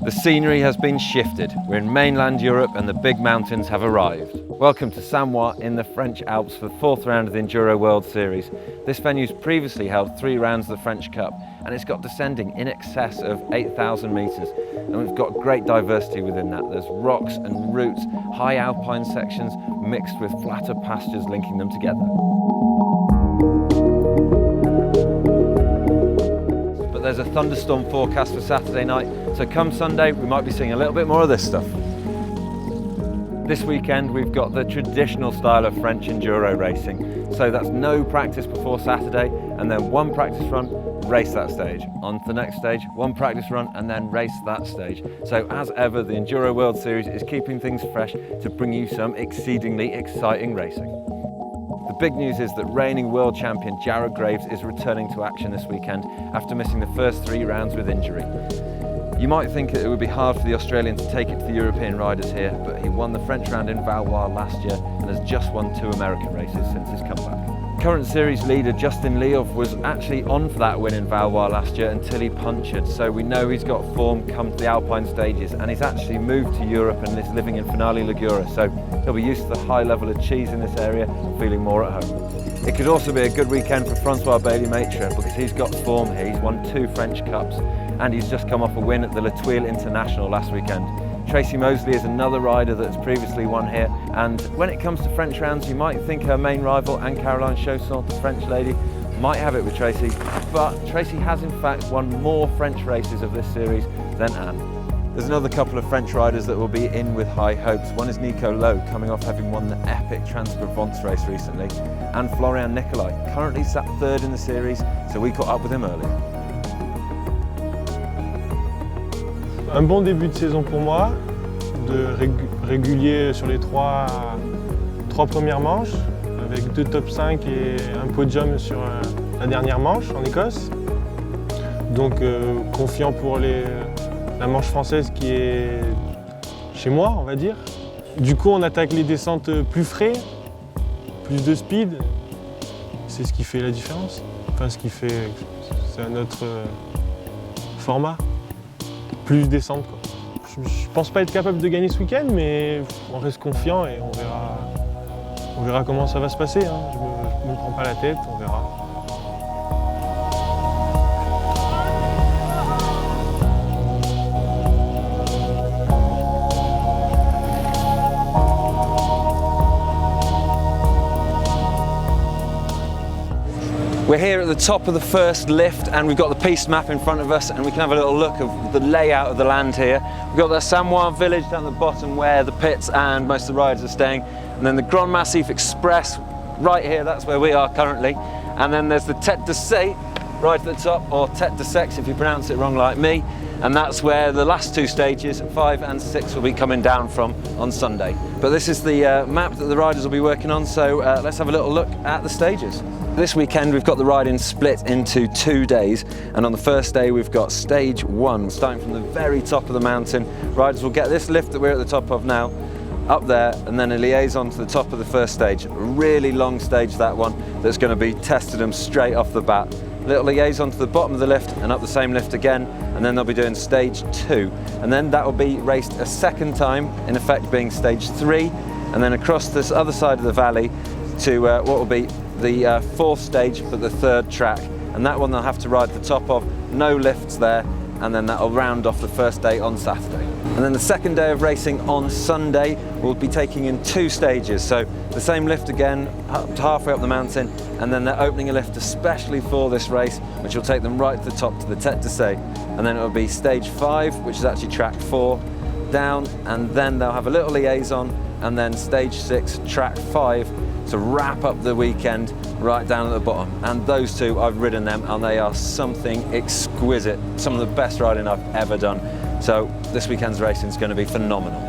The scenery has been shifted. We're in mainland Europe and the big mountains have arrived. Welcome to Samoëns in the French Alps for the 4th round of the Enduro World Series. This venue's previously held 3 rounds of the French Cup and it's got descending in excess of 8,000 metres. And we've got great diversity within that. There's rocks and roots, high alpine sections mixed with flatter pastures linking them together. But there's a thunderstorm forecast for Saturday night, so come Sunday we might be seeing a little bit more of this stuff. This weekend we've got the traditional style of French enduro racing, so that's no practice before Saturday and then 1 practice run, race that stage. On to the next stage, 1 practice run and then race that stage. So as ever, the Enduro World Series is keeping things fresh to bring you some exceedingly exciting racing. The big news is that reigning world champion Jared Graves is returning to action this weekend after missing the first 3 rounds with injury. You might think that it would be hard for the Australian to take it to the European riders here, but he won the French round in Valois last year and has just won 2 American races since his comeback. Current series leader Justin Leov was actually on for that win in Valois last year until he punctured, so we know he's got form come to the Alpine stages, and he's actually moved to Europe and is living in Finale Ligure, so he'll be used to the high level of cheese in this area and feeling more at home. It could also be a good weekend for Francois Bailly-Maitre because he's got form here. He's won 2 French Cups and he's just come off a win at the Tweed International last weekend. Tracy Mosley is another rider that's previously won here, and when it comes to French rounds you might think her main rival, Anne-Caroline Chausson, the French lady, might have it with Tracy, but Tracy has in fact won more French races of this series than Anne. There's another couple of French riders that will be in with high hopes. One is Nico Lowe, coming off having won the epic Trans-Provence race recently, and Florian Nicolai, currently sat 3rd in the series, so we caught up with him earlier. Un bon début de saison pour moi, régulier sur les 3 premières manches, avec 2 top 5 et un podium sur la dernière manche en Écosse. Donc confiant pour la manche française qui est chez moi, on va dire. Du coup, on attaque les descentes plus frais, plus de speed. C'est ce qui fait la différence. Enfin, c'est un autre format. Plus descente, quoi. Je pense pas être capable de gagner ce week-end, mais on reste confiant et on verra comment ça va se passer. Hein. Je me prends pas la tête, on verra. We're here at the top of the first lift and we've got the piste map in front of us and we can have a little look of the layout of the land here. We've got the Samoëns village down the bottom where the pits and most of the riders are staying, and then the Grand Massif Express right here, that's where we are currently, and then there's the Tête de Sey right at the top, or Tête de Sex if you pronounce it wrong like me, and that's where the last 2 stages, 5 and 6, will be coming down from on Sunday. But this is the map that the riders will be working on, so let's have a little look at the stages. This weekend we've got the riding split into 2 days, and on the first day we've got stage 1, starting from the very top of the mountain. Riders will get this lift that we're at the top of now, up there, and then a liaison to the top of the first stage. A really long stage, that one, that's going to be testing them straight off the bat. Little liaison to the bottom of the lift and up the same lift again, and then they'll be doing stage 2, and then that will be raced a second time, in effect being stage 3, and then across this other side of the valley to what will be the 4th stage for the 3rd track, and that one they'll have to ride the top of, no lifts there, and then that'll round off the first day on Saturday. And then the second day of racing on Sunday we'll be taking in 2 stages, so the same lift again, up to halfway up the mountain, and then they're opening a lift especially for this race, which will take them right to the top to the Tête de Sey, and then it'll be stage 5, which is actually track 4, down, and then they'll have a little liaison, and then stage 6, track 5, to wrap up the weekend right down at the bottom. And those 2, I've ridden them and they are something exquisite, some of the best riding I've ever done. So this weekend's racing is going to be phenomenal.